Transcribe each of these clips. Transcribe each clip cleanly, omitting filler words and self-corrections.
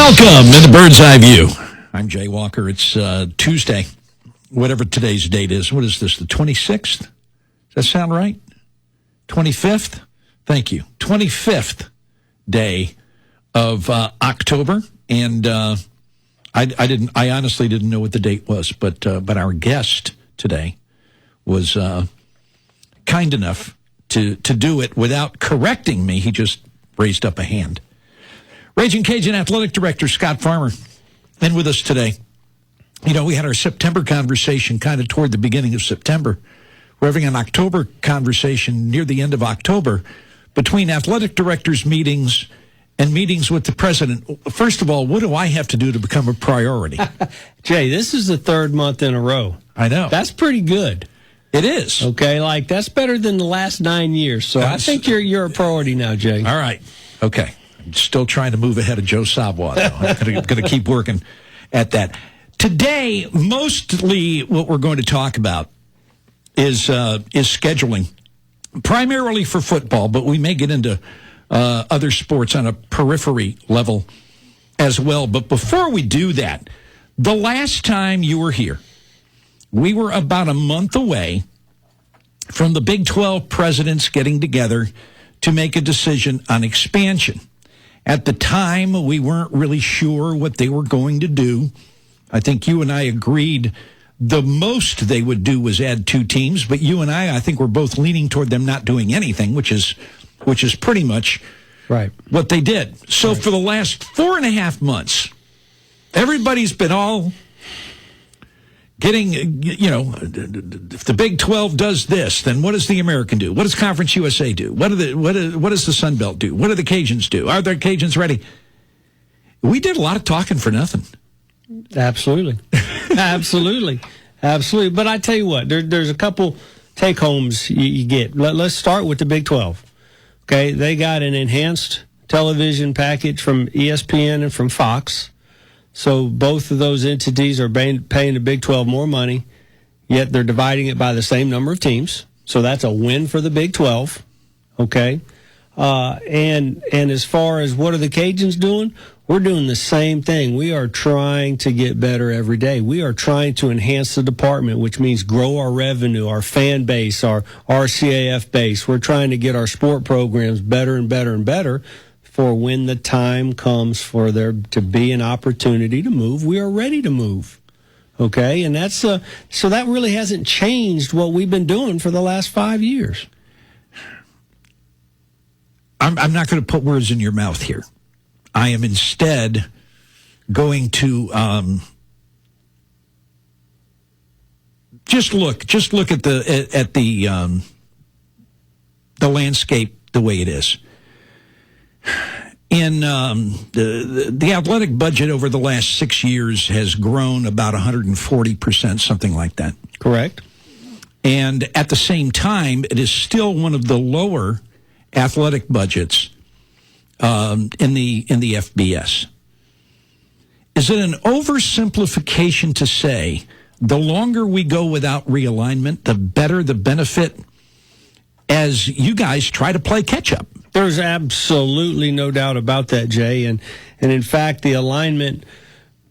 Welcome to the Bird's Eye View. I'm Jay Walker. It's Tuesday, whatever today's date is. What is this, the 26th? Does that sound right? 25th? Thank you. 25th day of October. And I honestly didn't know what the date was, but our guest today was kind enough to do it without correcting me. He just raised up a hand. Ragin Cajun Athletic Director Scott Farmer, in with us today. You know, we had our September conversation kind of toward the beginning of September. We're having an October conversation near the end of October between athletic directors' meetings and meetings with the president. First of all, what do I have to do to become a priority? Jay, this is the third month in a row. I know. That's pretty good. It is. Okay, like that's better than the last 9 years. So I think you're a priority now, Jay. All right. Okay. I'm still trying to move ahead of Joe Savoie, though. I'm going to keep working at that. Today, mostly what we're going to talk about is scheduling, primarily for football, but we may get into other sports on a periphery level as well. But before we do that, the last time you were here, we were about a month away from the Big 12 presidents getting together to make a decision on expansion. At the time, we weren't really sure what they were going to do. I think you and I agreed the most they would do was add 2 teams, but you and I think we're both leaning toward them not doing anything, which is pretty much right what they did. So for the last 4.5 months, everybody's been all getting, you know, if the Big 12 does this, then what does the American do? What does Conference USA do? What does the Sun Belt do? What do the Cajuns do? Are the Cajuns ready? We did a lot of talking for nothing. Absolutely. Absolutely. But I tell you what, there's a couple take-homes you get. Let's start with the Big 12. Okay, they got an enhanced television package from ESPN and from Fox. So both of those entities are paying the Big 12 more money, yet they're dividing it by the same number of teams. So that's a win for the Big 12. Okay, and as far as what are the Cajuns doing, we're doing the same thing. We are trying to get better every day. We are trying to enhance the department, which means grow our revenue, our fan base, our RCAF base. We're trying to get our sport programs better and better and better. For when the time comes for there to be an opportunity to move, we are ready to move. Okay, and that's so that really hasn't changed what we've been doing for the last 5 years. I'm not going to put words in your mouth here. I am instead going to just look at the landscape the way it is. In the athletic budget over the last 6 years has grown about 140%, something like that. Correct. And at the same time, it is still one of the lower athletic budgets in the FBS. Is it an oversimplification to say the longer we go without realignment, the better the benefit as you guys try to play catch-up? There's absolutely no doubt about that, Jay. And in fact, the alignment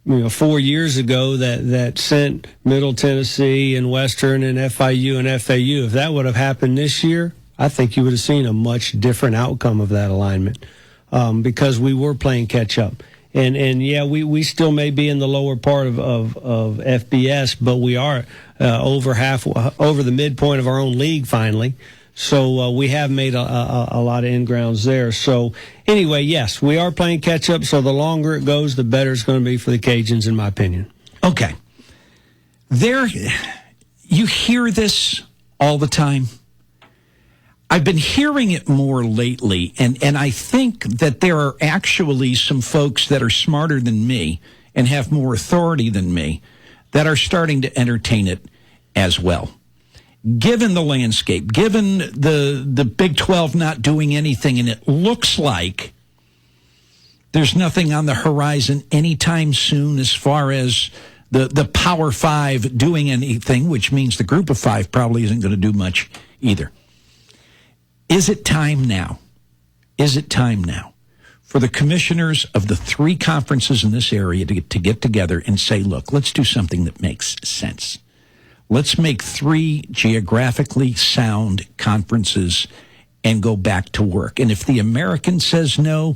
4 years ago that sent Middle Tennessee and Western and FIU and FAU, if that would have happened this year, I think you would have seen a much different outcome of that alignment because we were playing catch-up. And yeah, we still may be in the lower part of FBS, but we are over the midpoint of our own league finally. So we have made a lot of in-grounds there. So anyway, yes, we are playing catch-up. So the longer it goes, the better it's going to be for the Cajuns, in my opinion. Okay. You hear this all the time. I've been hearing it more lately, and I think that there are actually some folks that are smarter than me and have more authority than me that are starting to entertain it as well. Given the landscape, given the Big 12 not doing anything, and it looks like there's nothing on the horizon anytime soon as far as the Power Five doing anything, which means the Group of Five probably isn't going to do much either. Is it time now? For for the commissioners of the 3 conferences in this area to get together and say, look, let's do something that makes sense. Let's make 3 geographically sound conferences and go back to work. And if the American says no,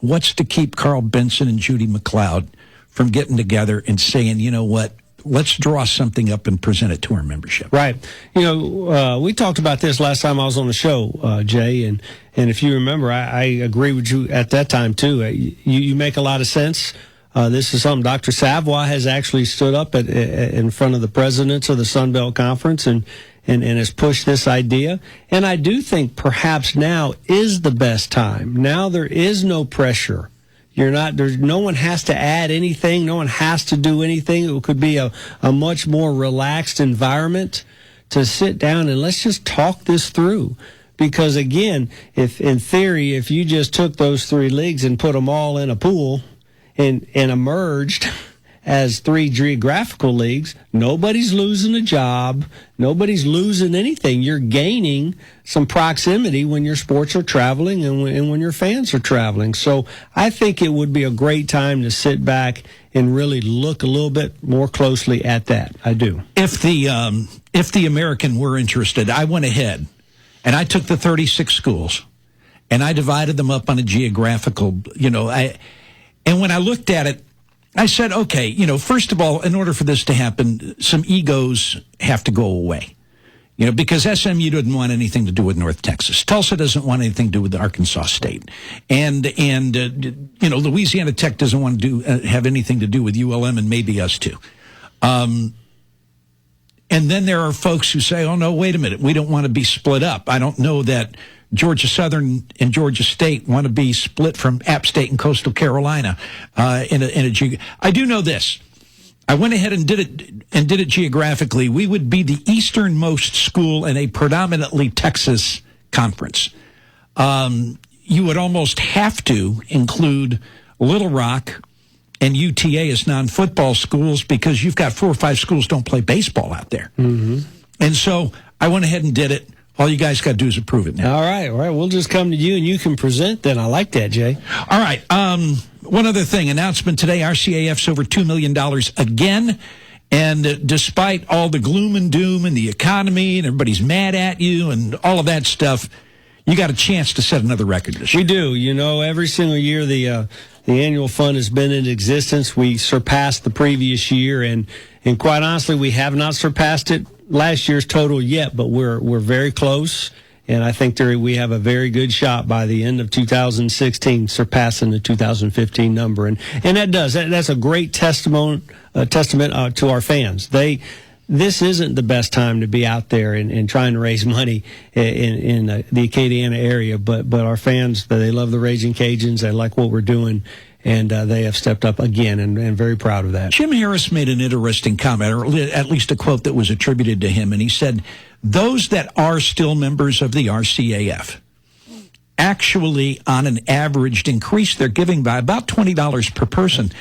what's to keep Carl Benson and Judy McLeod from getting together and saying, you know what, let's draw something up and present it to our membership? Right. We talked about this last time I was on the show, Jay, and if you remember, I agree with you at that time, too. You make a lot of sense. This is something Dr. Savoy has actually stood up in front of the presidents of the Sun Belt Conference and has pushed this idea. And I do think perhaps now is the best time. Now there is no pressure. No one has to add anything. No one has to do anything. It could be a much more relaxed environment to sit down and let's just talk this through. Because again, if in theory, if you just took those 3 leagues and put them all in a pool and emerged as 3 geographical leagues, nobody's losing a job. Nobody's losing anything. You're gaining some proximity when your sports are traveling and when your fans are traveling. So I think it would be a great time to sit back and really look a little bit more closely at that. I do. If the American were interested, I went ahead and I took the 36 schools and I divided them up on a geographical, and when I looked at it, I said, okay, first of all, in order for this to happen, some egos have to go away. Because SMU didn't want anything to do with North Texas. Tulsa doesn't want anything to do with Arkansas State. And Louisiana Tech doesn't want to have anything to do with ULM and maybe us too. And then there are folks who say, oh, no, wait a minute, we don't want to be split up. I don't know that Georgia Southern and Georgia State want to be split from App State and Coastal Carolina. I do know this. I went ahead and did it geographically. We would be the easternmost school in a predominantly Texas conference. You would almost have to include Little Rock and UTA as non-football schools because you've got 4 or 5 schools don't play baseball out there. Mm-hmm. And so I went ahead and did it. All you guys got to do is approve it now. All right. We'll just come to you and you can present then. I like that, Jay. All right. One other thing. Announcement today, RCAF's over $2 million again. And despite all the gloom and doom and the economy and everybody's mad at you and all of that stuff, you got a chance to set another record this year. We do. Every single year the annual fund has been in existence. We surpassed the previous year, and quite honestly, we have not surpassed last year's total yet, but we're very close, and I think we have a very good shot by the end of 2016 surpassing the 2015 number, and that's a great testament to our fans. This isn't the best time to be out there and trying to raise money in the Acadiana area, but our fans, they love the Ragin Cajuns. They like what we're doing, and they have stepped up again, and very proud of that. Jim Harris made an interesting comment, or at least a quote that was attributed to him, and he said, those that are still members of the RCAF actually, on an average, increased their giving by about $20 per person.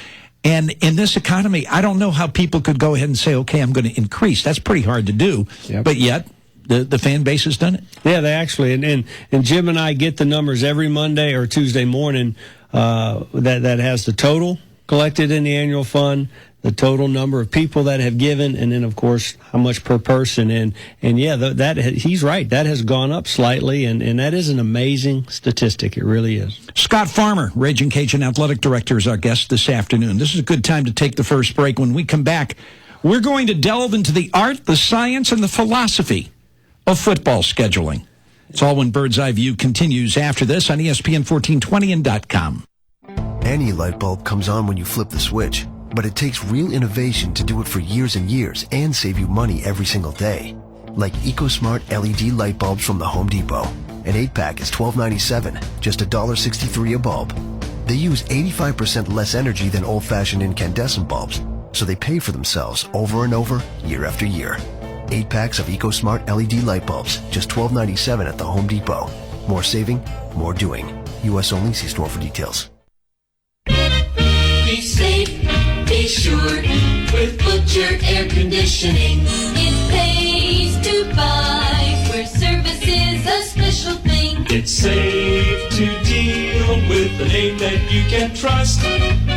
And in this economy, I don't know how people could go ahead and say, okay, I'm going to increase. That's pretty hard to do. Yep. But yet, the fan base has done it. Yeah, they actually. And Jim and I get the numbers every Monday or Tuesday morning that has the total collected in the annual fund, the total number of people that have given, and then, of course, how much per person. And yeah, that he's right. That has gone up slightly, and that is an amazing statistic. It really is. Scott Farmer, Ragin Cajun Athletic Director, is our guest this afternoon. This is a good time to take the first break. When we come back, we're going to delve into the art, the science, and the philosophy of football scheduling. It's all when Bird's Eye View continues after this on ESPN 1420 and .com. Any light bulb comes on when you flip the switch, but it takes real innovation to do it for years and years and save you money every single day. Like EcoSmart LED light bulbs from the Home Depot. An 8-pack is $12.97, just $1.63 a bulb. They use 85% less energy than old-fashioned incandescent bulbs, so they pay for themselves over and over, year after year. 8 packs of EcoSmart LED light bulbs, just $12.97 at the Home Depot. More saving, more doing. U.S. only. See store for details. Be safe, be sure, with Butcher Air Conditioning. It pays to buy, where service is a special thing. It's safe to deal with a name that you can trust.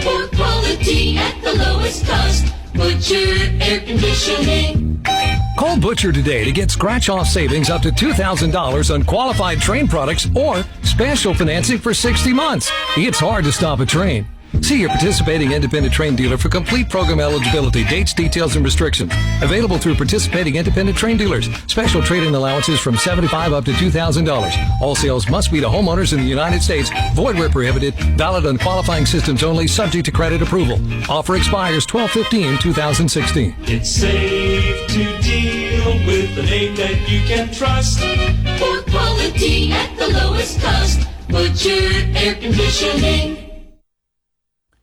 For quality at the lowest cost, Butcher Air Conditioning. Call Butcher today to get scratch-off savings up to $2,000 on qualified train products or special financing for 60 months. It's hard to stop a train. See your participating independent train dealer for complete program eligibility, dates, details, and restrictions. Available through participating independent train dealers. Special trade-in allowances from $75 up to $2,000. All sales must be to homeowners in the United States. Void where prohibited. Valid on qualifying systems only, subject to credit approval. Offer expires 12/15/2016. It's safe to deal with a name that you can trust. For quality at the lowest cost, Butcher Air Conditioning.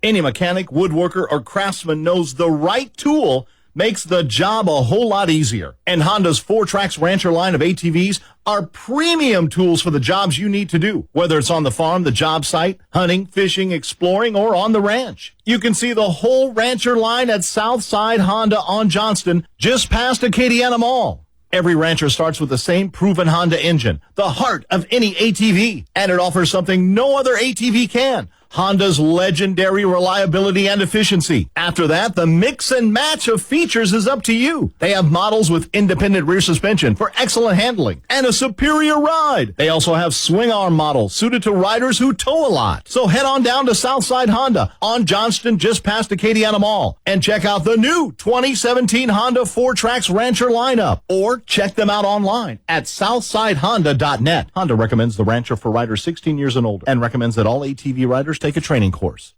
Any mechanic, woodworker, or craftsman knows the right tool makes the job a whole lot easier. And Honda's 4Trax Rancher line of ATVs are premium tools for the jobs you need to do, whether it's on the farm, the job site, hunting, fishing, exploring, or on the ranch. You can see the whole Rancher line at Southside Honda on Johnston, just past Acadiana Mall. Every Rancher starts with the same proven Honda engine, the heart of any ATV, and it offers something no other ATV can. Honda's legendary reliability and efficiency. After that, the mix and match of features is up to you. They have models with independent rear suspension for excellent handling and a superior ride. They also have swing arm models suited to riders who tow a lot. So head on down to Southside Honda on Johnston just past Acadiana Mall and check out the new 2017 Honda 4Trax Rancher lineup, or check them out online at southsidehonda.net. Honda recommends the Rancher for riders 16 years and older and recommends that all ATV riders take a training course.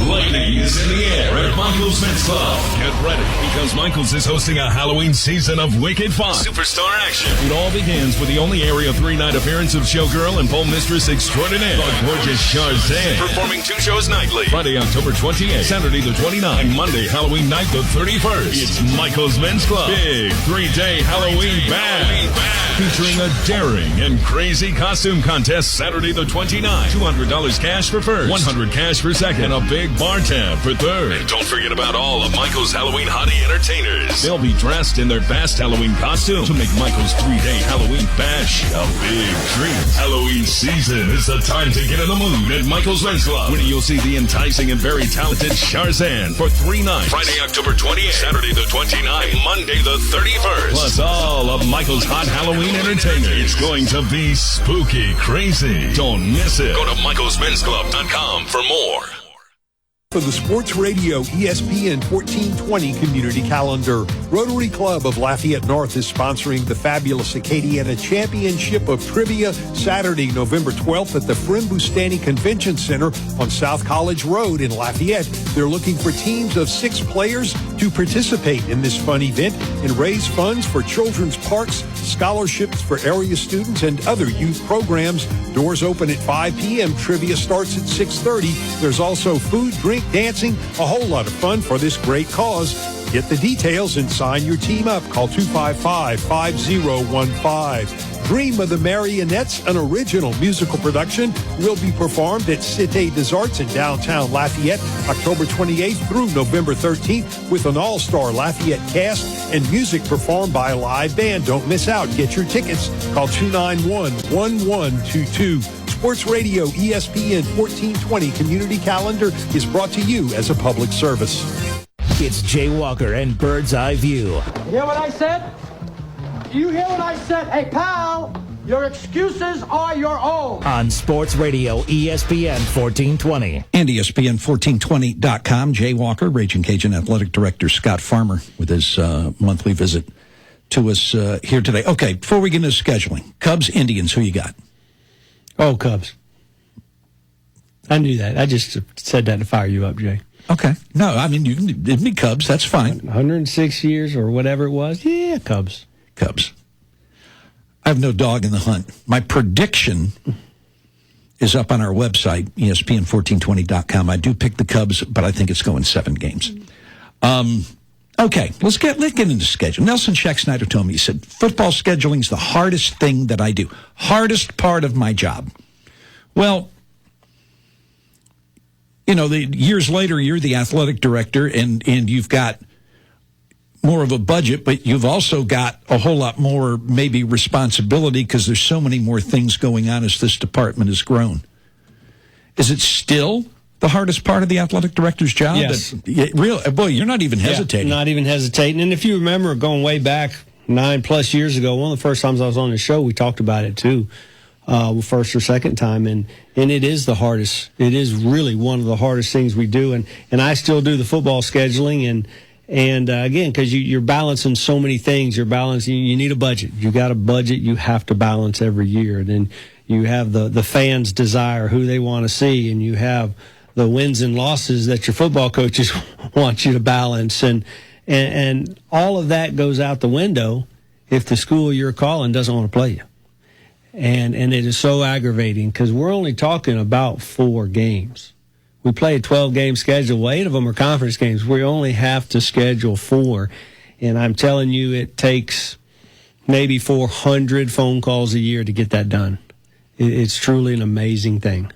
Lightning is in the air at Michael's Men's Club. Get ready, because Michael's is hosting a Halloween season of wicked fun. Superstar action. It all begins with the only Area 3-night appearance of showgirl and pole mistress extraordinaire, the gorgeous Charzanne. Performing 2 shows nightly. Friday, October 28th, Saturday the 29th, and Monday, Halloween night the 31st. It's Michael's Men's Club. Big 3-day Halloween bash. Featuring a daring and crazy costume contest Saturday the 29th. $200 cash for first, $100 cash for second, and a big bar tab for third. And don't forget about all of Michael's Halloween hottie entertainers. They'll be dressed in their best Halloween costume to make Michael's 3-day Halloween bash a big treat. Halloween season is the time to get in the mood at Michael's Men's Club, when you'll see the enticing and very talented Charzanne for 3 nights. Friday, October 28th, Saturday the 29th, Monday the 31st. Plus all of Michael's hot Halloween entertainers. It's going to be spooky crazy. Don't miss it. Go to michaelsmensclub.com for more. For the Sports Radio ESPN 1420 community calendar, Rotary Club of Lafayette North is sponsoring the fabulous Acadiana Championship of Trivia Saturday, November 12th at the Frimbustani Convention Center on South College Road in Lafayette. They're looking for teams of 6 players to participate in this fun event and raise funds for children's parks, scholarships for area students, and other youth programs. Doors open at 5 p.m. Trivia starts at 6:30. There's also food, drink, dancing, a whole lot of fun for this great cause. Get the details and sign your team up. Call 255-5015. Dream of the Marionettes, an original musical production, will be performed at Cité des Arts in downtown Lafayette, October 28th through November 13th, with an all-star Lafayette cast and music performed by a live band. Don't miss out. Get your tickets. Call 291-1122. Sports Radio ESPN 1420 Community Calendar is brought to you as a public service. It's Jay Walker and Bird's Eye View. You hear what I said? You hear what I said? Hey, pal, your excuses are your own. On Sports Radio ESPN 1420. And ESPN1420.com. Jay Walker, Ragin Cajun Athletic Director Scott Farmer with his monthly visit to us here today. Okay, before we get into scheduling, Cubs, Indians, who you got? Oh, Cubs. I knew that. I just said that to fire you up, Jay. Okay. No, I mean, you can be Cubs. That's fine. 106 years or whatever it was. Yeah, Cubs. Cubs. I have no dog in the hunt. My prediction is up on our website, ESPN1420.com. I do pick the Cubs, but I think it's going 7 games. Okay, let's get into schedule. Nelson Scheck-Snyder told me, he said, football scheduling is the hardest thing that I do. Hardest part of my job. Well, you know, years later, you're the athletic director, and you've got more of a budget, but you've also got a whole lot more maybe responsibility because there's so many more things going on as this department has grown. Is it still the hardest part of the athletic director's job? Yes. Boy, you're not even hesitating. Yeah, not even hesitating. And if you remember going way back 9+ years ago, one of the first times I was on the show, we talked about it too, first or second time. And it is the hardest. It is really one of the hardest things we do. And I still do the football scheduling. And again, because you're balancing so many things, you need a budget. You got a budget you have to balance every year. And then you have the fans' desire, who they want to see, and you have the wins and losses that your football coaches want you to balance. And all of that goes out the window if the school you're calling doesn't want to play you. And it is so aggravating because we're only talking about 4 games. We play a 12-game schedule. Well, 8 of them are conference games. We only have to schedule 4. And I'm telling you, it takes maybe 400 phone calls a year to get that done. It's truly an amazing thing.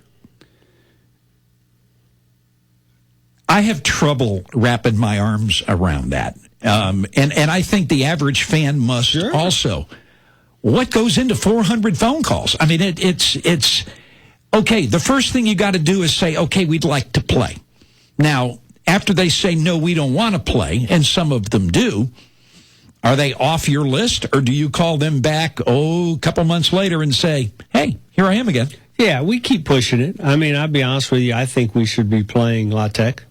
I have trouble wrapping my arms around that. And I think the average fan must also. What goes into 400 phone calls? I mean, it's okay. The first thing you got to do is say, okay, we'd like to play. Now, after they say, no, we don't want to play, and some of them do, are they off your list, or do you call them back, a couple months later and say, hey, here I am again? Yeah, we keep pushing it. I mean, I'll be honest with you, I think we should be playing La Tech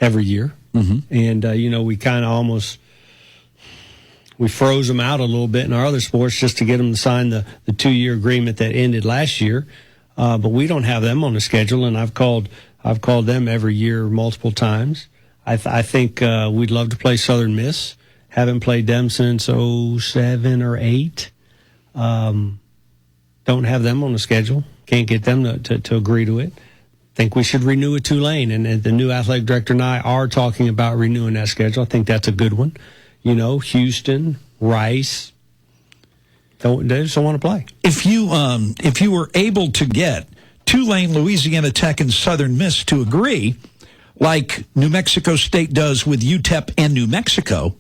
every year. Mm-hmm. And, we kind of we froze them out a little bit in our other sports just to get them to sign the 2-year agreement that ended last year. But we don't have them on the schedule, and I've called them every year multiple times. I think we'd love to play Southern Miss. Haven't played them since 07 or 08. Don't have them on the schedule. Can't get them to agree to it. Think we should renew at Tulane, and the new athletic director and I are talking about renewing that schedule. I think that's a good one. Houston, Rice, they just don't want to play. If you were able to get Tulane, Louisiana Tech, and Southern Miss to agree, like New Mexico State does with UTEP and New Mexico,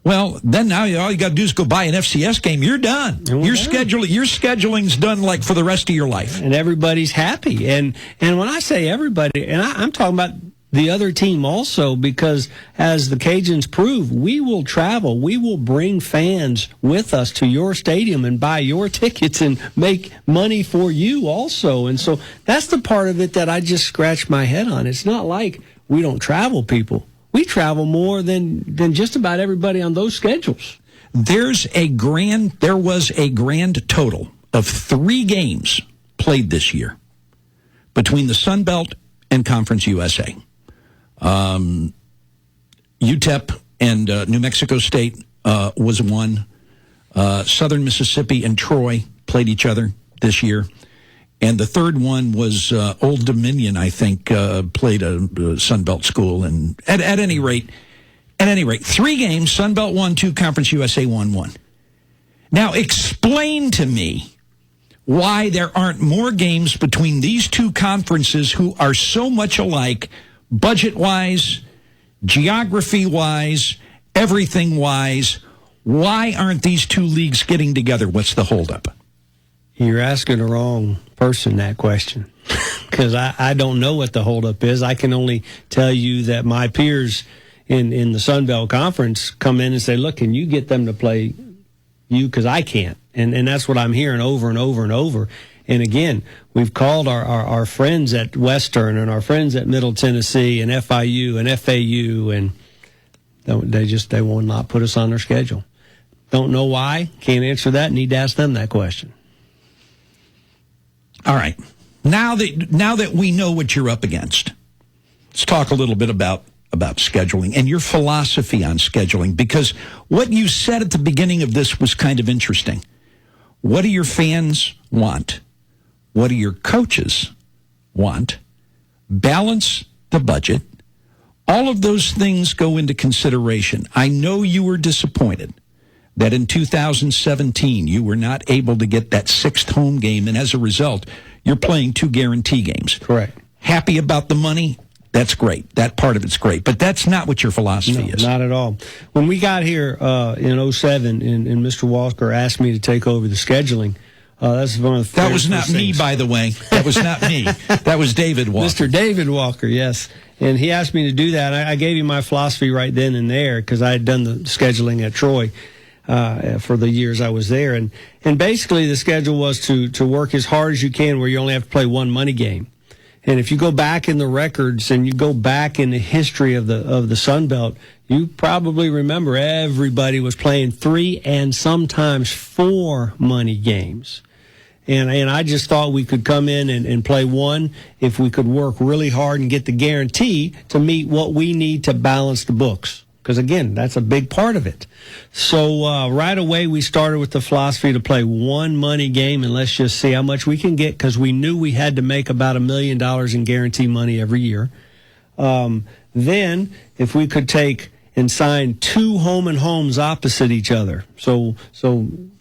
well, then now all you got to do is go buy an FCS game. You're done. Your scheduling's done like for the rest of your life, and everybody's happy. And when I say everybody, and I'm talking about the other team also, because as the Cajuns prove, we will travel. We will bring fans with us to your stadium and buy your tickets and make money for you also. And so that's the part of it that I just scratch my head on. It's not like we don't travel, people. We travel more than just about everybody on those schedules. There was a grand total of 3 games played this year between the Sun Belt and Conference USA. UTEP and New Mexico State was one. Southern Mississippi and Troy played each other this year. And the third one was Old Dominion, I think, played a Sun Belt school. And at any rate, 3 games, Sun Belt won 2, Conference USA won 1. Now, explain to me why there aren't more games between these 2 conferences who are so much alike, budget-wise, geography-wise, everything-wise. Why aren't these 2 leagues getting together? What's the holdup? You're asking the wrong person that question, because I don't know what the holdup is. I can only tell you that my peers in the Sun Belt Conference come in and say, look, can you get them to play you? Because I can't. And that's what I'm hearing over and over and over. And again, we've called our friends at Western and our friends at Middle Tennessee and FIU and FAU, and they will not put us on their schedule. Don't know why. Can't answer that. Need to ask them that question. All right. Now that we know what you're up against, let's talk a little bit about scheduling and your philosophy on scheduling, because what you said at the beginning of this was kind of interesting. What do your fans want? What do your coaches want? Balance the budget. All of those things go into consideration. I know you were disappointed that in 2017 you were not able to get that 6th home game, and as a result, you're playing 2 guarantee games. Correct. Happy about the money? That's great. That part of it's great. But that's not what your philosophy is. Not at all. When we got here in 07 and Mr. Walker asked me to take over the scheduling, That's one of the That was not me, by the way. That was not me. That was David Walker. Mr. David Walker, yes. And he asked me to do that. I gave him my philosophy right then and there because I had done the scheduling at Troy for the years I was there. And basically the schedule was to work as hard as you can where you only have to play one money game. And if you go back in the records and you go back in the history of the Sun Belt, you probably remember everybody was playing 3 and sometimes 4 money games. And I just thought we could come in and play one if we could work really hard and get the guarantee to meet what we need to balance the books. Because, again, that's a big part of it. So right away we started with the philosophy to play one money game and let's just see how much we can get because we knew we had to make about $1 million in guarantee money every year. Then if we could take and sign 2 home and homes opposite each other. So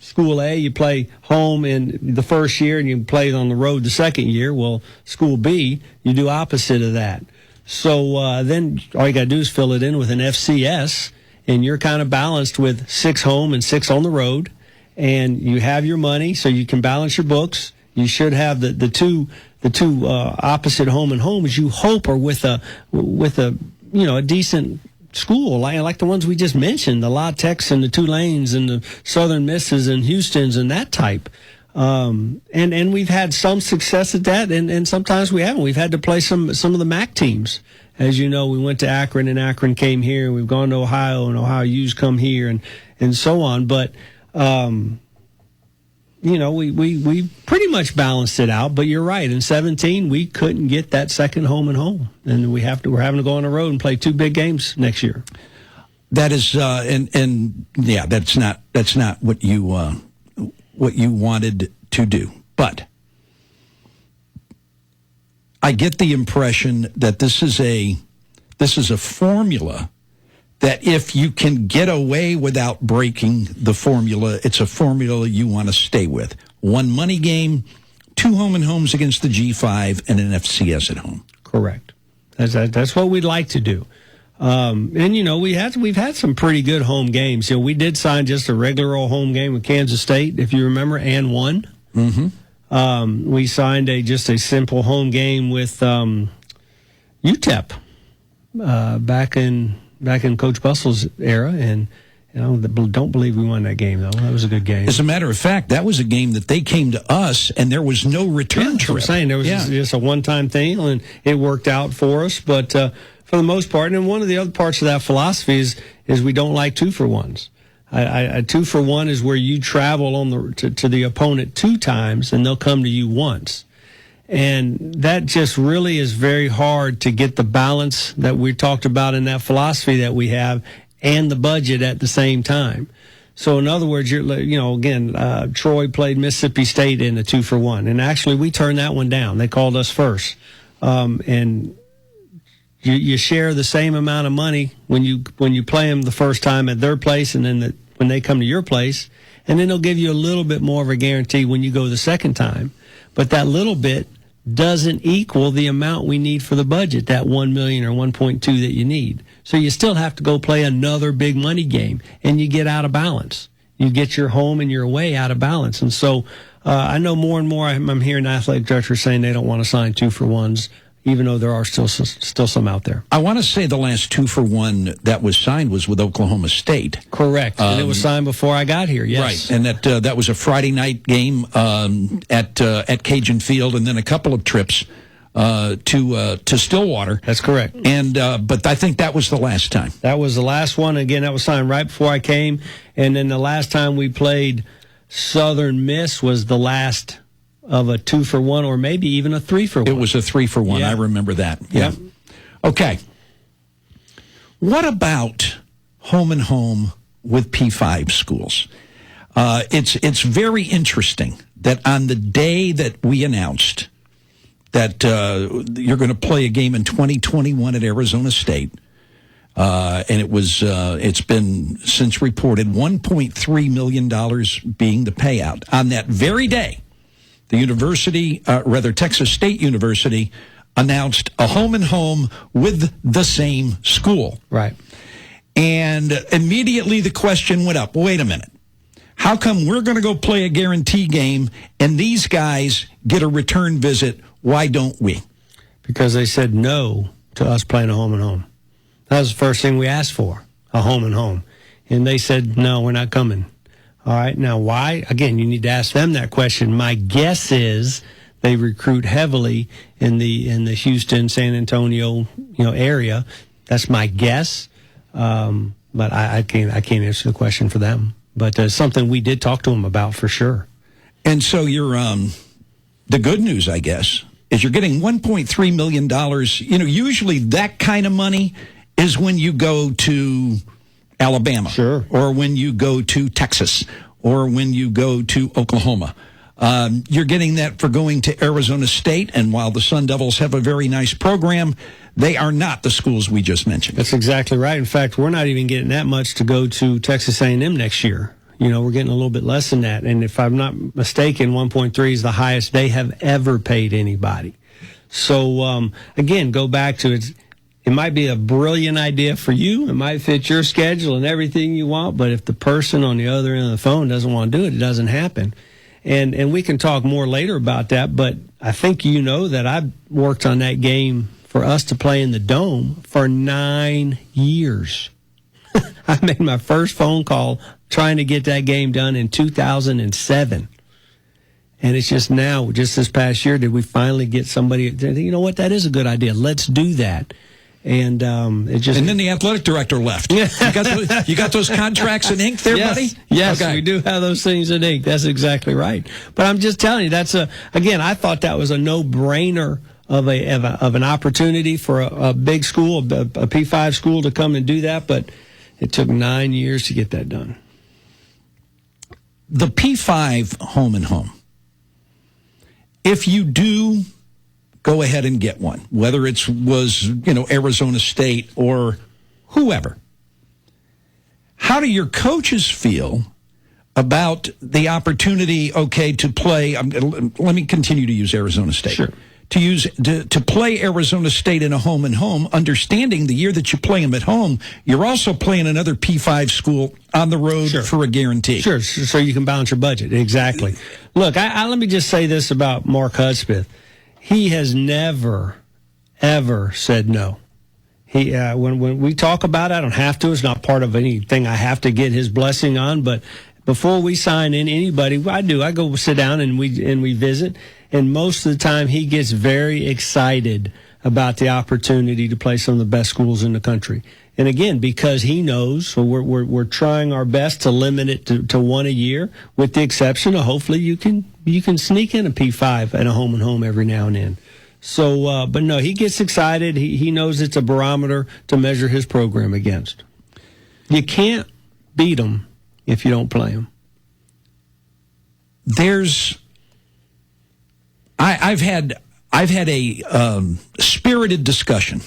School A, you play home in the first year and you play on the road the second year. Well, School B, you do opposite of that. So then all you got to do is fill it in with an FCS, and you're kind of balanced with 6 home and 6 on the road, and you have your money so you can balance your books. You should have the two opposite home and homes. You hope are with a decent school like the ones we just mentioned, the La Techs and the Tulanes and the Southern Misses and Houstons and that type. And we've had some success at that, and sometimes we haven't. We've had to play some of the MAC teams. As you know, we went to Akron, and Akron came here. We've gone to Ohio, and Ohio U's come here, and so on. But we pretty much balanced it out. But you're right. In 2017, we couldn't get that second home and home, and we're having to go on the road and play 2 big games next year. That is, that's not what you wanted to do. But I get the impression that this is a formula that if you can get away without breaking the formula, it's a formula you want to stay with. 1 money game, 2 home and homes against the G5, and an FCS at home. Correct. That's what we'd like to do. And we've had some pretty good home games. We did sign just a regular old home game with Kansas State, if you remember, and won. Mm-hmm. We signed just a simple home game with UTEP back in Coach Bustle's era, and don't believe we won that game though. That was a good game. As a matter of fact, that was a game that they came to us, and there was no return trip. I'm saying there was just a one-time thing, and it worked out for us, but. For the most part, and one of the other parts of that philosophy is we don't like 2-for-1s. A 2-for-1 is where you travel to the opponent 2 times and they'll come to you once, and that just really is very hard to get the balance that we talked about in that philosophy that we have and the budget at the same time. So in other words, Troy played Mississippi State in a 2-for-1, and actually we turned that one down. They called us first, and. You share the same amount of money when you play them the first time at their place, and then when they come to your place, and then they'll give you a little bit more of a guarantee when you go the second time. But that little bit doesn't equal the amount we need for the budget, that $1 million or 1.2 that you need. So you still have to go play another big money game, and you get out of balance. You get your home and your away out of balance. And so I know more and more I'm hearing athletic directors saying they don't want to sign 2-for-1s. Even though there are still some out there. I want to say the last 2-for-1 that was signed was with Oklahoma State. Correct. And it was signed before I got here, yes. Right, and that was a Friday night game at Cajun Field, and then a couple of trips to Stillwater. That's correct. And but I think that was the last time. That was the last one. Again, that was signed right before I came. And then the last time we played Southern Miss was the last of a 2-for-1 or maybe even a 3-for-1. It was a 3-for-1. Yeah. I remember that. Yeah. Okay. What about home and home with P5 schools? It's very interesting that on the day that we announced that you're going to play a game in 2021 at Arizona State, and it's been since reported $1.3 million being the payout. On that very day, the Texas State University announced a home and home with the same school. Right. And immediately the question went up, wait a minute. How come we're going to go play a guarantee game and these guys get a return visit? Why don't we? Because they said no to us playing a home and home. That was the first thing we asked for, a home and home. And they said, no, we're not coming. All right, now why? Again, you need to ask them that question. My guess is they recruit heavily in the Houston, San Antonio, area. That's my guess. But I can't answer the question for them. But it's something we did talk to them about for sure. And so you're the good news, I guess, is you're getting $1.3 million. Usually that kind of money is when you go to Alabama, sure, or when you go to Texas, or when you go to Oklahoma. You're getting that for going to Arizona State, and while the Sun Devils have a very nice program, they are not the schools we just mentioned. That's exactly right. In fact, we're not even getting that much to go to Texas A&M next year. We're getting a little bit less than that. And if I'm not mistaken, 1.3 is the highest they have ever paid anybody. So, again, go back to it. It might be a brilliant idea for you. It might fit your schedule and everything you want. But if the person on the other end of the phone doesn't want to do it, it doesn't happen. And we can talk more later about that. But I think that I've worked on that game for us to play in the Dome for 9 years. I made my first phone call trying to get that game done in 2007. And it's just now, just this past year, did we finally get somebody, you know what, that is a good idea. Let's do that. And it just. And then the athletic director left. Yeah. You got those contracts in ink there, yes, buddy? Yes, okay. We do have those things in ink. That's exactly right. But I'm just telling you, again, I thought that was a no-brainer of an opportunity for a big school, a P5 school to come and do that, but it took 9 years to get that done. The P5 home and home, if you do go ahead and get one, whether it was Arizona State or whoever, how do your coaches feel about the opportunity, to play? Let me continue to use Arizona State. Sure. To play Arizona State in a home and home, understanding the year that you play them at home, you're also playing another P5 school on the road for a guarantee. Sure, so you can balance your budget. Exactly. Look, let me just say this about Mark Hudspeth. He has never, ever said no. He when we talk about it, I don't have to. It's not part of anything I have to get his blessing on. But before we sign in anybody, I do. I go sit down and we visit. And most of the time, he gets very excited about the opportunity to play some of the best schools in the country. And again, because he knows, so we're trying our best to limit it to one a year, with the exception of hopefully you can sneak in a P5 and a home and home every now and then. So, but no, he gets excited. He knows it's a barometer to measure his program against. You can't beat them if you don't play them. I've had a spirited discussion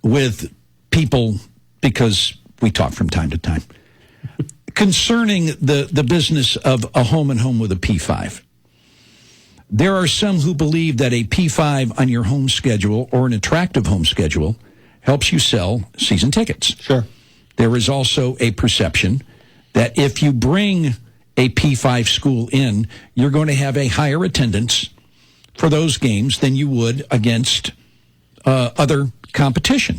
with people, because we talk from time to time, concerning the business of a home and home with a P5. There are some who believe that a P5 on your home schedule, or an attractive home schedule, helps you sell season tickets. Sure. There is also a perception that if you bring a P5 school in, you're going to have a higher attendance for those games than you would against other competition.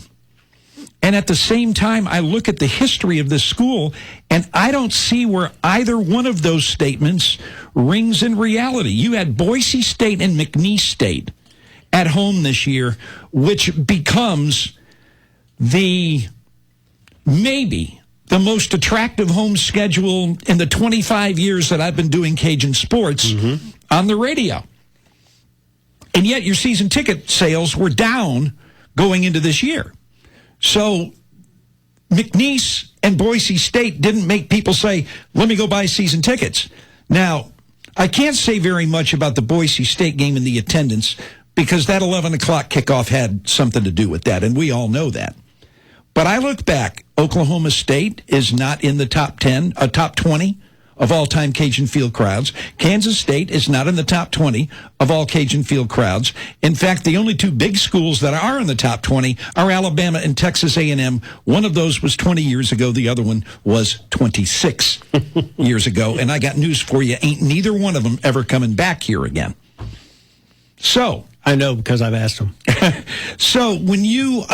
And at the same time, I look at the history of this school, and I don't see where either one of those statements rings in reality. You had Boise State and McNeese State at home this year, which becomes maybe the most attractive home schedule in the 25 years that I've been doing Cajun sports on the radio. And yet your season ticket sales were down going into this year. So McNeese and Boise State didn't make people say, let me go buy season tickets. Now, I can't say very much about the Boise State game and the attendance, because that 11 o'clock kickoff had something to do with that, and we all know that. But I look back, Oklahoma State is not in the top 10, top 20 of all-time Cajun field crowds. Kansas State is not in the top 20 of all Cajun field crowds. In fact, the only two big schools that are in the top 20 are Alabama and Texas A&M. One of those was 20 years ago. The other one was 26 years ago. And I got news for you. Ain't neither one of them ever coming back here again. So I know because I've asked them. So when you,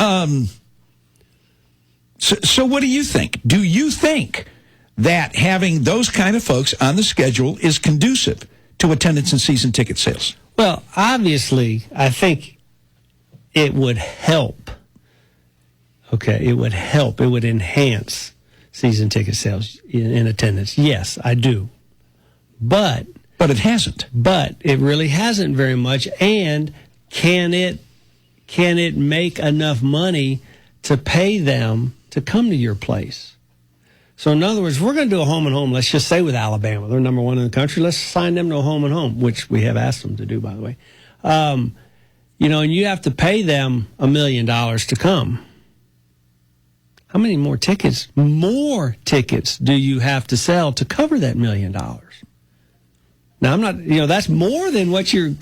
so what do you think? Do you think that having those kind of folks on the schedule is conducive to attendance and season ticket sales? Well, obviously, I think it would help. Okay, it would help. It would enhance season ticket sales in attendance. Yes, I do. But it hasn't. But it really hasn't very much. And can it make enough money to pay them to come to your place? So in other words, we're going to do a home and home. Let's just say with Alabama, they're number one in the country. Let's sign them to a home and home, which we have asked them to do, by the way. And you have to pay them $1 million to come. How many more tickets do you have to sell to cover that $1 million? Now, I'm not, that's more than what you're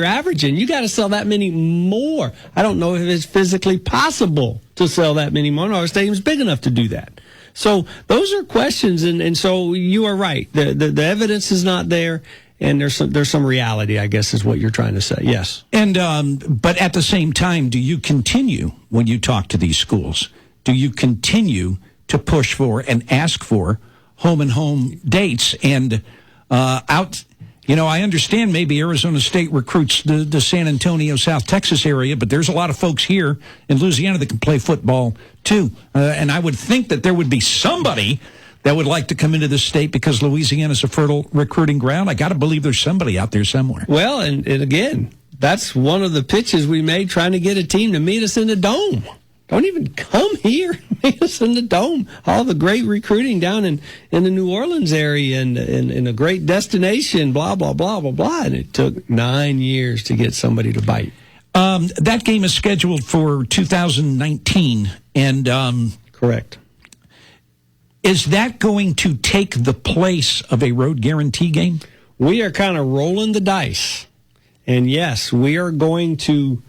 averaging. You got to sell that many more. I don't know if it's physically possible to sell that many more. Our stadium's big enough to do that. So those are questions, and so you are right. The evidence is not there, and there's some reality, I guess, is what you're trying to say. Yes. And but at the same time, do you continue when you talk to these schools? Do you continue to push for and ask for home and home dates and out? I understand maybe Arizona State recruits the San Antonio, South Texas area, but there's a lot of folks here in Louisiana that can play football too. And I would think that there would be somebody that would like to come into this state because Louisiana is a fertile recruiting ground. I got to believe there's somebody out there somewhere. Well, and again, that's one of the pitches we made trying to get a team to meet us in the Dome. Don't even come here, meet us in the Dome. All the great recruiting down in the New Orleans area and in a great destination, blah, blah, blah, blah, blah. And it took 9 years to get somebody to bite. That game is scheduled for 2019. And correct. Is that going to take the place of a road guarantee game? We are kind of rolling the dice. And yes, we are going to,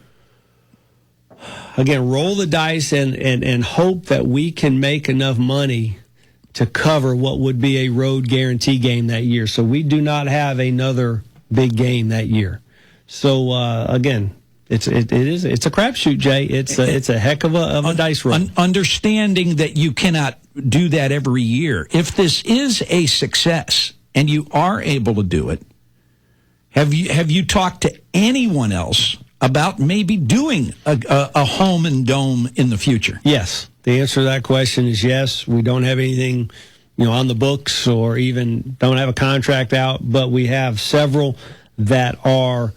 again, roll the dice and hope that we can make enough money to cover what would be a road guarantee game that year. So we do not have another big game that year. So again, it's a crapshoot, Jay. It's a heck of a dice roll. Understanding that you cannot do that every year. If this is a success and you are able to do it, have you talked to anyone else about maybe doing a home and dome in the future? Yes. The answer to that question is yes. We don't have anything, on the books or even don't have a contract out, but we have several that are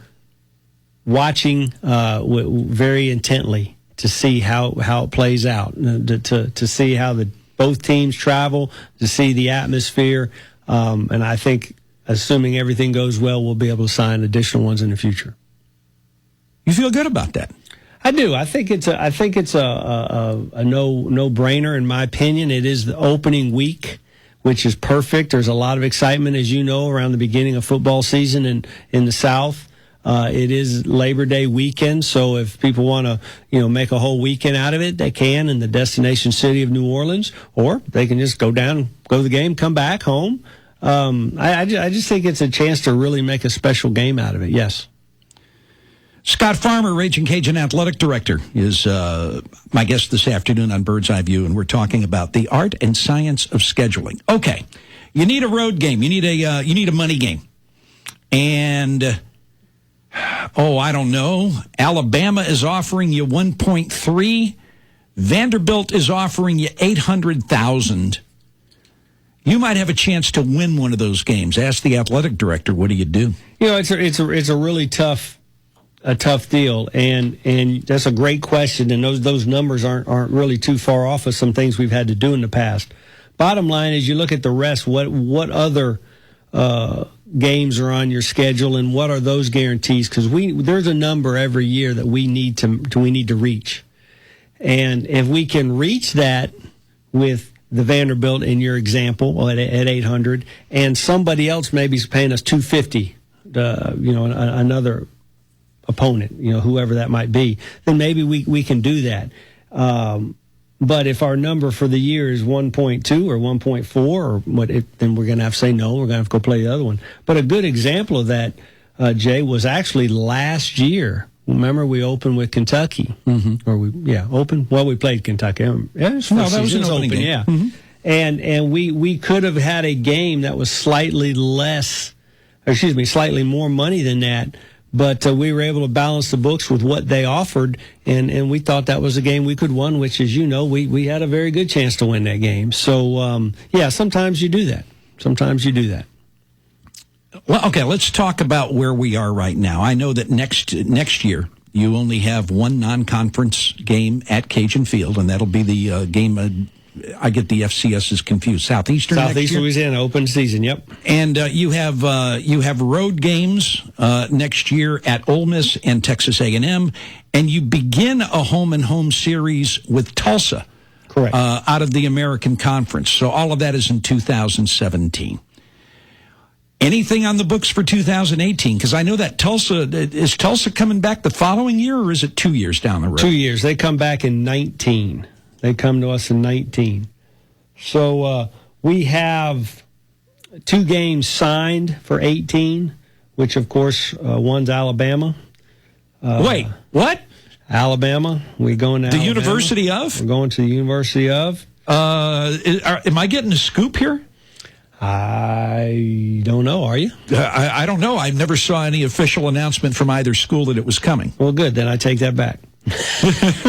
watching very intently to see how it plays out, to see how both teams travel, to see the atmosphere, and I think, assuming everything goes well, we'll be able to sign additional ones in the future. You feel good about that? I do. I think it's a no-brainer in my opinion. It is the opening week, which is perfect. There's a lot of excitement, as you know, around the beginning of football season in the South. It is Labor Day weekend, so if people want to, make a whole weekend out of it, they can in the destination city of New Orleans, or they can just go down, go to the game, come back home. I just think it's a chance to really make a special game out of it. Yes. Scott Farmer, Ragin Cajun Athletic Director, is my guest this afternoon on Bird's Eye View, and we're talking about the art and science of scheduling. Okay, you need a road game, you need a money game, and I don't know. Alabama is offering you 1.3. Vanderbilt is offering you 800,000. You might have a chance to win one of those games. Ask the athletic director. What do you do? It's a really tough deal, and that's a great question. And those numbers aren't really too far off of some things we've had to do in the past. Bottom line is, you look at the rest. What other games are on your schedule, and what are those guarantees? Because there's a number every year that we need to reach, and if we can reach that with the Vanderbilt in your example at 800, and somebody else maybe is paying us $250, another opponent, whoever that might be, then maybe we can do that. But if our number for the year is 1.2 or 1.4 or then we're going to have to say no. We're going to have to go play the other one. But a good example of that, Jay, was actually last year. Remember, we opened with Kentucky, open. Well, we played Kentucky. That was an opening game. Yeah. Mm-hmm. And we could have had a game that was slightly more money than that. But we were able to balance the books with what they offered, and we thought that was a game we could win, which, as you know, we had a very good chance to win that game. So, sometimes you do that. Well, okay, let's talk about where we are right now. I know that next year you only have one non-conference game at Cajun Field, and that'll be the game. I get the FCSs confused. Southeast Louisiana open season. Yep. And you have road games next year at Ole Miss and Texas A&M, and you begin a home series with Tulsa. Correct. Out of the American Conference. So all of that is in 2017. Anything on the books for 2018? Because I know that is Tulsa coming back the following year, or is it 2 years down the road? 2 years. They come back in 19. They come to us in 19. So we have 2 games signed for 18, which, of course, one's Alabama. Wait, what? Alabama. We're going to the Alabama. University of? We're going to the University of. Am I getting a scoop here? I don't know. Are you? I don't know. I never saw any official announcement from either school that it was coming. Well, good. Then I take that back.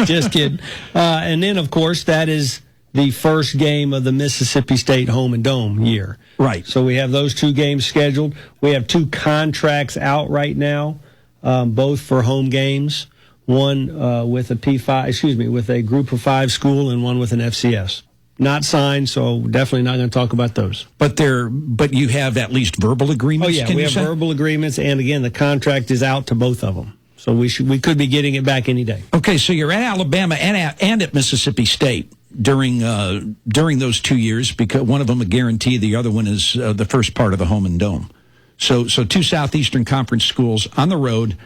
Just kidding. And then, of course, that is the first game of the Mississippi State Home and Dome year. Right. So we have those 2 games scheduled. We have 2 contracts out right now, both for home games. One with with a group of 5 school, and one with an FCS. Not signed, so definitely not going to talk about those. But you have at least verbal agreements. Oh yeah, we have verbal agreements, and again, the contract is out to both of them. So we could be getting it back any day. Okay, so you're at Alabama and at Mississippi State during those 2 years, because one of them a guarantee, the other one is the first part of the Home and Dome. So 2 Southeastern Conference schools on the road,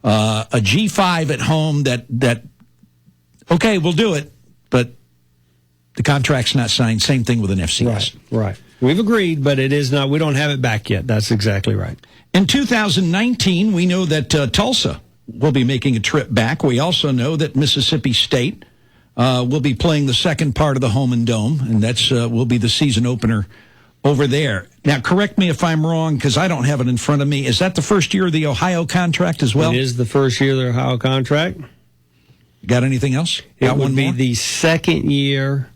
a G5 at home. That okay, we'll do it, but the contract's not signed. Same thing with an FCS. Right. We've agreed, but it is not. We don't have it back yet. That's exactly right. In 2019, we know that Tulsa will be making a trip back. We also know that Mississippi State will be playing the second part of the Home and Dome, and that's will be the season opener over there. Now, correct me if I'm wrong, because I don't have it in front of me. Is that the first year of the Ohio contract as well? It is the first year of the Ohio contract. Got anything else? It would be the second year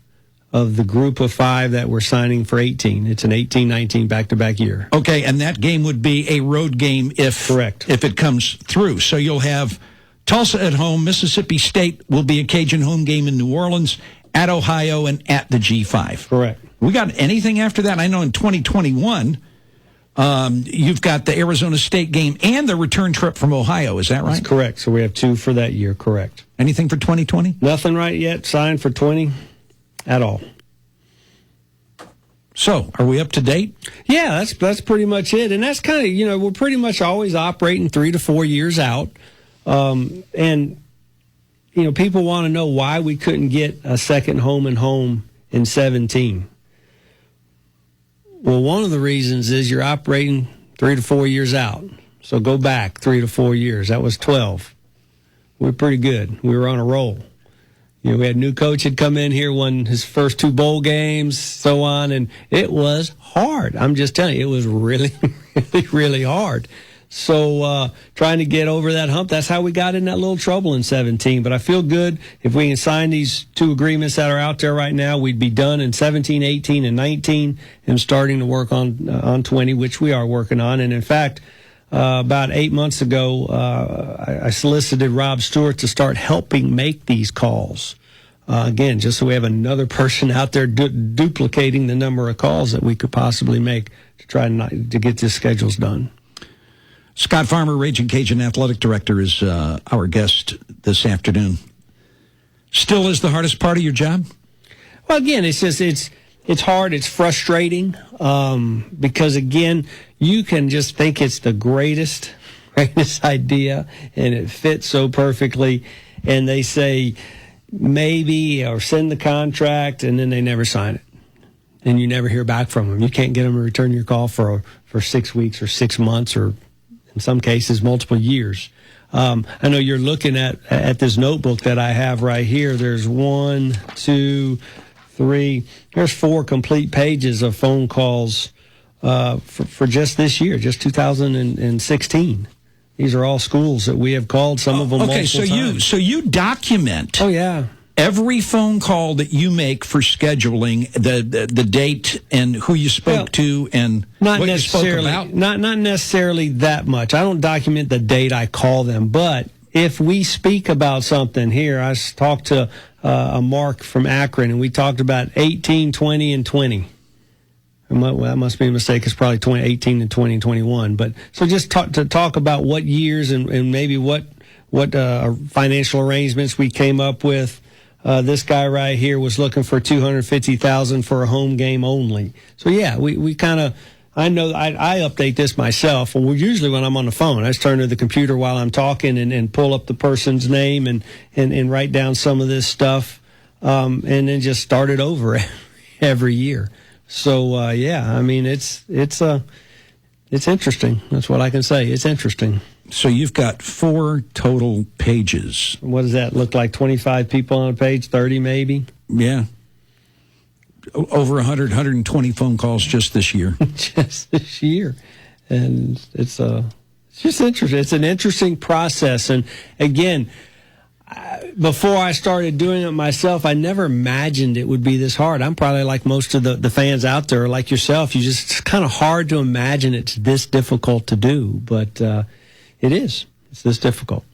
of the group of 5 that we're signing for 18. It's an 18-19 back-to-back year. Okay, and that game would be a road game if it comes through. So you'll have Tulsa at home, Mississippi State will be a Cajun home game in New Orleans, at Ohio, and at the G5. Correct. We got anything after that? I know in 2021, you've got the Arizona State game and the return trip from Ohio. Is that right? That's correct. So we have 2 for that year, correct. Anything for 2020? Nothing right yet signed for 20. At all. So, are we up to date? Yeah, that's pretty much it. And that's kind of, we're pretty much always operating 3 to 4 years out. And, people want to know why we couldn't get a second home and home in 17. Well, one of the reasons is you're operating 3 to 4 years out. So go back 3 to 4 years. That was 12. We're pretty good. We were on a roll. We had a new coach had come in here, won his first 2 bowl games, so on, and it was hard. I'm just telling you, it was really, really, really hard. So trying to get over that hump, that's how we got in that little trouble in 17. But I feel good if we can sign these 2 agreements that are out there right now. We'd be done in 17, 18, and 19, and starting to work on 20, which we are working on. And in fact, about 8 months ago, I solicited Rob Stewart to start helping make these calls. Again, just so we have another person out there duplicating the number of calls that we could possibly make to try to get these schedules done. Scott Farmer, Ragin Cajun Athletic Director, is our guest this afternoon. Still is the hardest part of your job? Well, again, it's It's hard. It's frustrating because, again, you can just think it's the greatest idea, and it fits so perfectly. And they say maybe or send the contract, and then they never sign it. And you never hear back from them. You can't get them to return your call for 6 weeks or 6 months or, in some cases, multiple years. I know you're looking at this notebook that I have right here. There's 1, 2, 3. There's 4 complete pages of phone calls for just this year, just 2016. These are all schools that we have called. Some of them multiple times. So you document. Oh yeah. Every phone call that you make for scheduling, the date and who you spoke to and what you spoke about? Not necessarily that much. I don't document the date I call them, but if we speak about something here, I talked to a Mark from Akron, and we talked about 18, 20, and 20. Well, that must be a mistake. It's probably 18 and 20 and 21. But so just talk about what years and maybe what financial arrangements we came up with. This guy right here was looking for $250,000 for a home game only. So yeah, we kind of. I know I update this myself. Well, usually when I'm on the phone, I just turn to the computer while I'm talking and pull up the person's name and write down some of this stuff, and then just start it over every year. So yeah, I mean it's interesting. That's what I can say. It's interesting. So you've got 4 total pages. What does that look like? 25 people on a page, 30 maybe? Yeah. Over 100, 120 phone calls just this year. Just this year. And it's just interesting. It's an interesting process. And again, before I started doing it myself, I never imagined it would be this hard. I'm probably like most of the fans out there, like yourself. It's kind of hard to imagine it's this difficult to do, but it is. It's this difficult.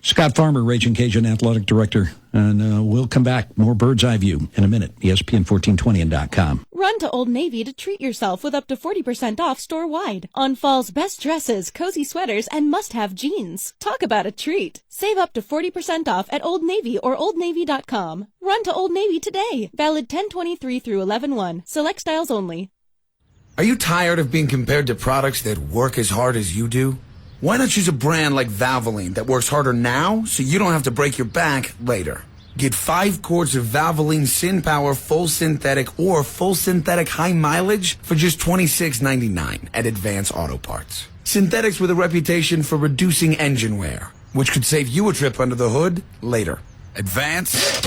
Scott Farmer, Ragin Cajun Athletic Director, and we'll come back. More Bird's Eye View in a minute. ESPN1420 and .com. Run to Old Navy to treat yourself with up to 40% off store-wide on fall's best dresses, cozy sweaters, and must-have jeans. Talk about a treat. Save up to 40% off at Old Navy or OldNavy.com. Run to Old Navy today. Valid 10/23 through 11/1. Select styles only. Are you tired of being compared to products that work as hard as you do? Why not choose a brand like Valvoline that works harder now so you don't have to break your back later? Get 5 quarts of Valvoline Sin Power Full Synthetic or Full Synthetic High Mileage for just $26.99 at Advance Auto Parts. Synthetics with a reputation for reducing engine wear, which could save you a trip under the hood later. Advance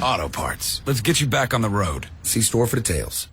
Auto Parts. Let's get you back on the road. See store for details.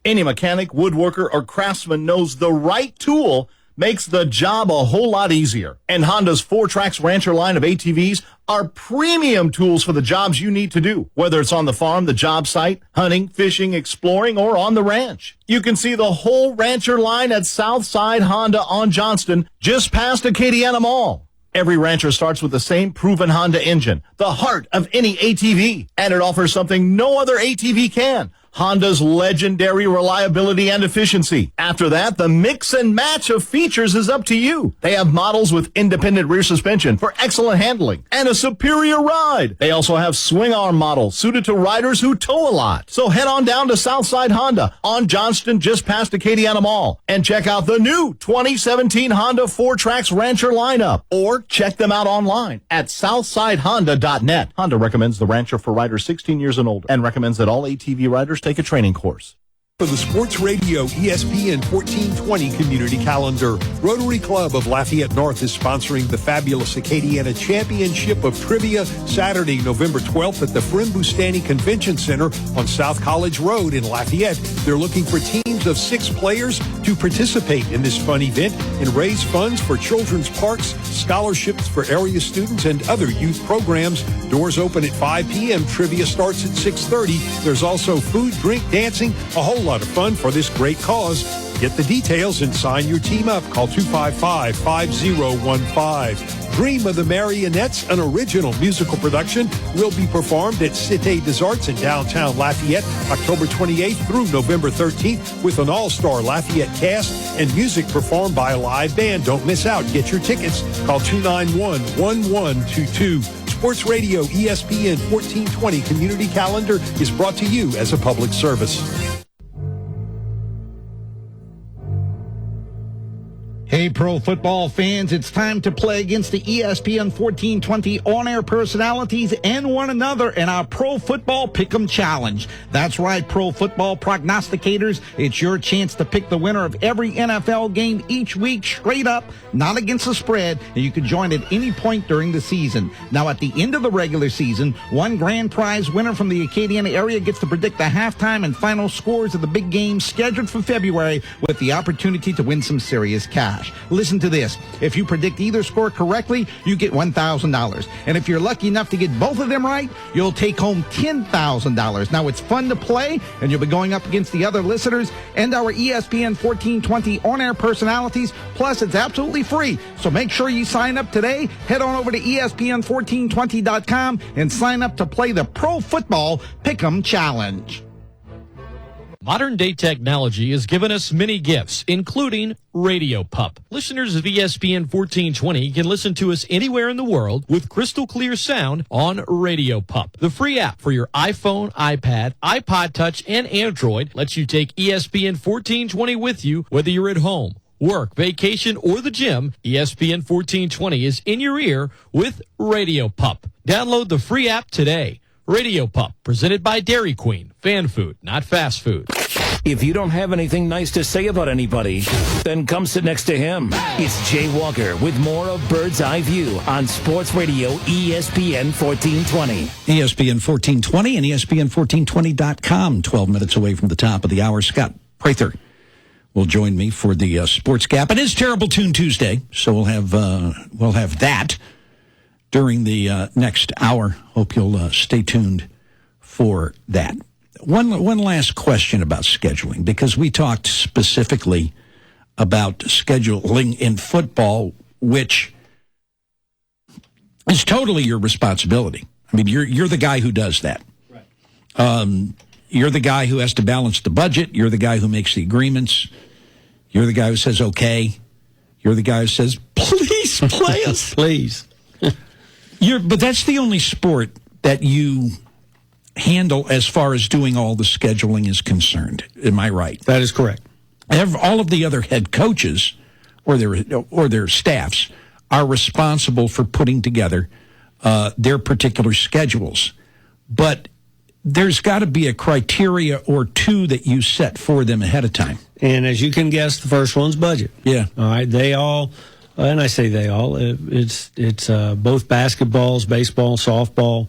Any mechanic, woodworker, or craftsman knows the right tool makes the job a whole lot easier. And Honda's 4Trax Rancher line of ATVs are premium tools for the jobs you need to do, whether it's on the farm, the job site, hunting, fishing, exploring, or on the ranch. You can see the whole Rancher line at Southside Honda on Johnston, just past Acadiana Mall. Every Rancher starts with the same proven Honda engine, the heart of any ATV, and it offers something no other ATV can. Honda's legendary reliability and efficiency. After that, the mix and match of features is up to you. They have models with independent rear suspension for excellent handling and a superior ride. They also have swing arm models suited to riders who tow a lot. So head on down to Southside Honda on Johnston just past Acadiana Mall and check out the new 2017 Honda 4Trax Rancher lineup, or check them out online at southsidehonda.net. Honda recommends the Rancher for riders 16 years and older and recommends that all ATV riders take a training course. For the Sports Radio ESPN 1420 community calendar, Rotary Club of Lafayette North is sponsoring the fabulous Acadiana Championship of Trivia Saturday, November 12th at the Frimbustani Convention Center on South College Road in Lafayette. They're looking for teams of 6 players to participate in this fun event and raise funds for children's parks, scholarships for area students, and other youth programs. Doors open at 5 p.m. Trivia starts at 6:30. There's also food, drink, dancing, a whole lot of fun for this great cause. Get the details and sign your team up. Call 255-5015. Dream of the Marionettes, an original musical production, will be performed at Cité des Arts in downtown Lafayette, October 28th through November 13th, with an all-star Lafayette cast and music performed by a live band. Don't miss out. Get your tickets. Call 291-1122. Sports Radio ESPN 1420 Community Calendar is brought to you as a public service. Hey, pro football fans, it's time to play against the ESPN 1420 on-air personalities and one another in our Pro Football Pick'em Challenge. That's right, pro football prognosticators. It's your chance to pick the winner of every NFL game each week straight up, not against the spread, and you can join at any point during the season. Now, at the end of the regular season, one grand prize winner from the Acadiana area gets to predict the halftime and final scores of the big games scheduled for February with the opportunity to win some serious cash. Listen to this. If you predict either score correctly, you get $1,000. And if you're lucky enough to get both of them right, you'll take home $10,000. Now, it's fun to play, and you'll be going up against the other listeners and our ESPN 1420 on-air personalities. Plus, it's absolutely free. So make sure you sign up today. Head on over to ESPN1420.com and sign up to play the Pro Football Pick'em Challenge. Modern-day technology has given us many gifts, including Radio Pup. Listeners of ESPN 1420 can listen to us anywhere in the world with crystal clear sound on Radio Pup. The free app for your iPhone, iPad, iPod Touch, and Android lets you take ESPN 1420 with you whether you're at home, work, vacation, or the gym. ESPN 1420 is in your ear with Radio Pup. Download the free app today. Radio Pup, presented by Dairy Queen. Fan food, not fast food. If you don't have anything nice to say about anybody, then come sit next to him. It's Jay Walker with more of Bird's Eye View on Sports Radio ESPN 1420. ESPN 1420 and ESPN1420.com. 12 minutes away from the top of the hour. Scott Prather will join me for the Sports Gap. It is Terrible Tune Tuesday, so we'll have that during the next hour. Hope you'll stay tuned for that. One last question about scheduling, because we talked specifically about scheduling in football, which is totally your responsibility. I mean, you're the guy who does that. Right. You're the guy who has to balance the budget. You're the guy who makes the agreements. You're the guy who says, okay. You're the guy who says, please play us. Please. But that's the only sport that you handle as far as doing all the scheduling is concerned. Am I right? That is correct. All of the other head coaches or their staffs are responsible for putting together their particular schedules. But there's got to be a criteria or two that you set for them ahead of time. And as you can guess, the first one's budget. Yeah. All right. They all, and I say they all, it's both basketballs, baseball, softball,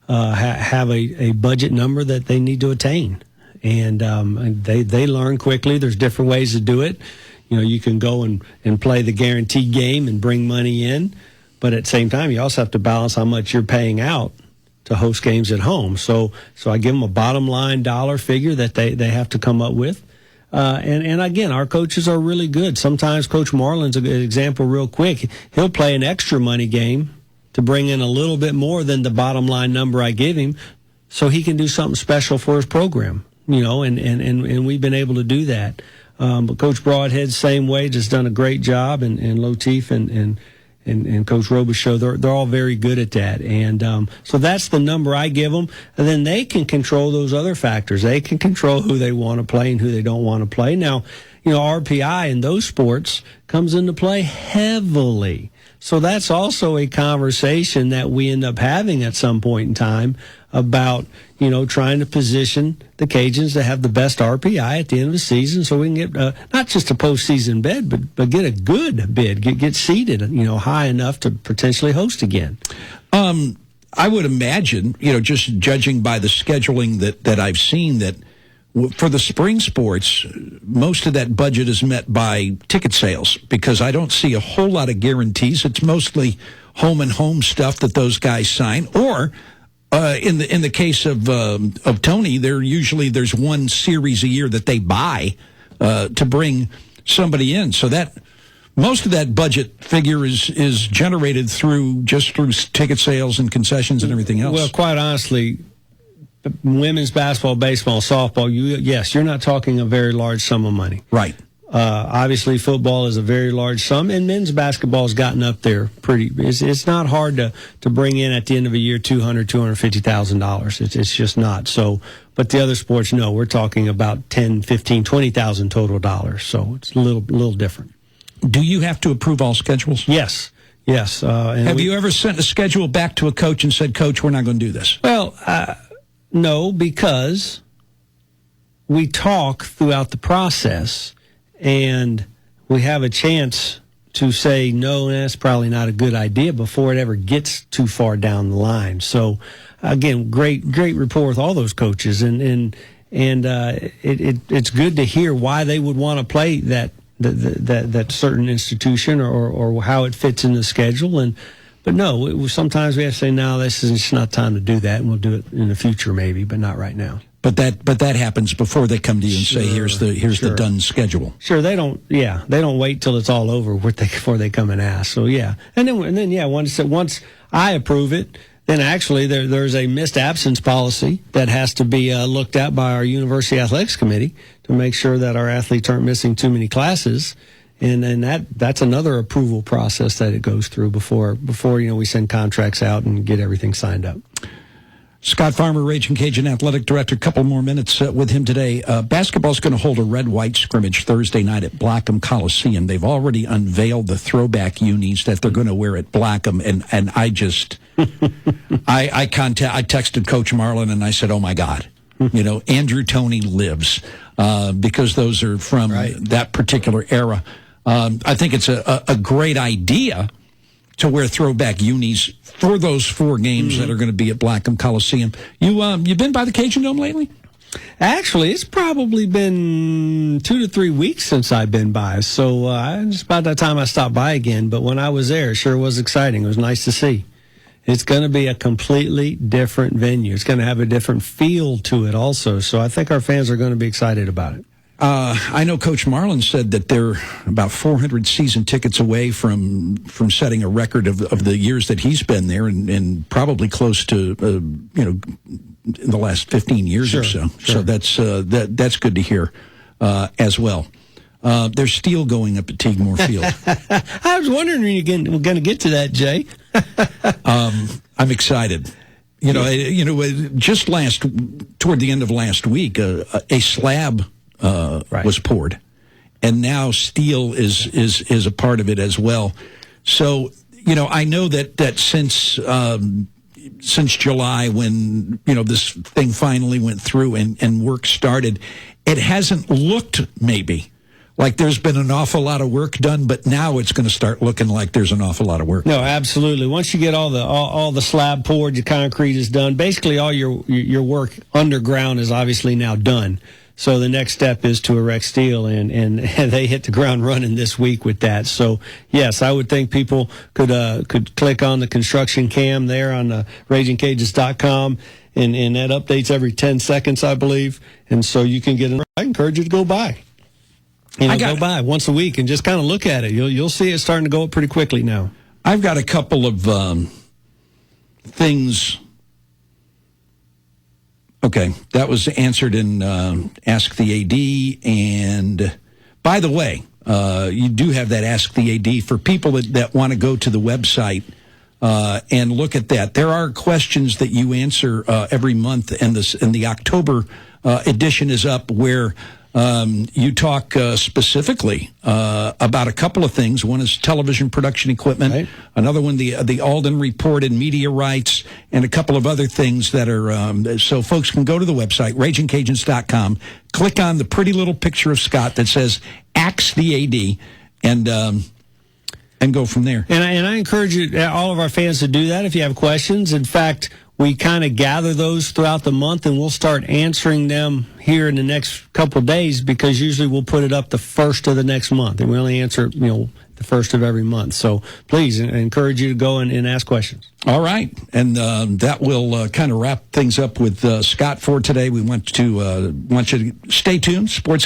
have a budget number that they need to attain. And they learn quickly. There's different ways to do it. You know, you can go and play the guaranteed game and bring money in, but at the same time, you also have to balance how much you're paying out to host games at home. So I give them a bottom line dollar figure that they have to come up with. And again, our coaches are really good. Sometimes Coach Marlin's a good example real quick. He'll play an extra money game to bring in a little bit more than the bottom line number I give him so he can do something special for his program, you know, and we've been able to do that. But Coach Broadhead, same way, just done a great job, and Latif and Coach Robichaux, they're all very good at that. And so that's the number I give them. And then they can control those other factors. They can control who they want to play and who they don't want to play. Now, you know, RPI in those sports comes into play heavily. So that's also a conversation that we end up having at some point in time about, you know, trying to position the Cajuns to have the best RPI at the end of the season so we can get not just a postseason bid, but get a good bid, get seated, you know, high enough to potentially host again. I would imagine, you know, just judging by the scheduling that I've seen, that for the spring sports, most of that budget is met by ticket sales, because I don't see a whole lot of guarantees. It's mostly home and home stuff that those guys sign, or in the case of Tony, there's one series a year that they buy to bring somebody in. So that most of that budget figure is generated through ticket sales and concessions and everything else. Well, quite honestly, women's basketball, baseball, softball, you're not talking a very large sum of money. Right. Obviously, football is a very large sum, and men's basketball has gotten up there pretty. It's not hard to bring in at the end of a year $250,000. It's just not. So, but the other sports, no, we're talking about 10, 15, 20,000 total dollars. So it's a little different. Do you have to approve all schedules? Yes. Have you ever sent a schedule back to a coach and said, "Coach, we're not going to do this"? Well, no, because we talk throughout the process. And we have a chance to say, no, that's probably not a good idea before it ever gets too far down the line. So, again, great rapport with all those coaches. And it's good to hear why they would want to play that certain institution or how it fits in the schedule. But no, sometimes we have to say, no, this is just not time to do that, and we'll do it in the future maybe, but not right now. But that happens before they come to you and say, here's the done schedule. Sure, they don't wait till it's all over before they come and ask. So yeah, and then once I approve it, then actually there's a missed absence policy that has to be looked at by our university athletics committee to make sure that our athletes aren't missing too many classes. And then that's another approval process that it goes through before we send contracts out and get everything signed up. Scott Farmer, Ragin Cajun Athletic Director. A couple more minutes with him today. Basketball's going to hold a red-white scrimmage Thursday night at Blackham Coliseum. They've already unveiled the throwback unis that they're going to wear at Blackham, and I just I texted Coach Marlin and I said, "Oh my God, Andrew Toney lives," because those are from that particular era. I think it's a great idea to wear throwback unis for those 4 games that are going to be at Blackham Coliseum. You been by the Cajun Dome lately? Actually, it's probably been 2 to 3 weeks since I've been by. So it's about that time I stopped by again. But when I was there, it sure was exciting. It was nice to see. It's going to be a completely different venue. It's going to have a different feel to it also. So I think our fans are going to be excited about it. I know Coach Marlin said that they're about 400 season tickets away from setting a record of the years that he's been there, and probably close to in the last 15 years or so. Sure. So that's good to hear as well. There's steel going up at Teague-Moore Field. I was wondering when we're going to get to that, Jay. I'm excited. Just toward the end of last week, a slab was poured, and now steel is a part of it as well. So I know that since July, when this thing finally went through and work started, it hasn't looked maybe like there's been an awful lot of work done, but now it's going to start looking like there's an awful lot of work. No, absolutely. Once you get all the slab poured, your concrete is done. Basically, all your work underground is obviously now done. So the next step is to erect steel, and they hit the ground running this week with that. So yes, I would think people could click on the construction cam there on the RaginCajuns.com, and that updates every 10 seconds, I believe. And so you can get I encourage you to go by. Go by once a week and just kind of look at it. You'll see it starting to go up pretty quickly now. I've got a couple of things. Okay, that was answered in Ask the AD. And by the way, you do have that Ask the AD for people that want to go to the website and look at that. There are questions that you answer every month, and the October edition is up where you talk specifically about a couple of things. One is television production equipment. Right. Another one, the Alden Report and media rights, and a couple of other things that are, so folks can go to the website, RaginCajuns.com, click on the pretty little picture of Scott that says Ask the AD, and go from there. And I encourage all of our fans to do that if you have questions. In fact, we kind of gather those throughout the month, and we'll start answering them here in the next couple of days, because usually we'll put it up the first of the next month, and we only answer, the first of every month. So please, I encourage you to go and ask questions. All right. And that will kind of wrap things up with Scott for today. We want you to stay tuned. Sports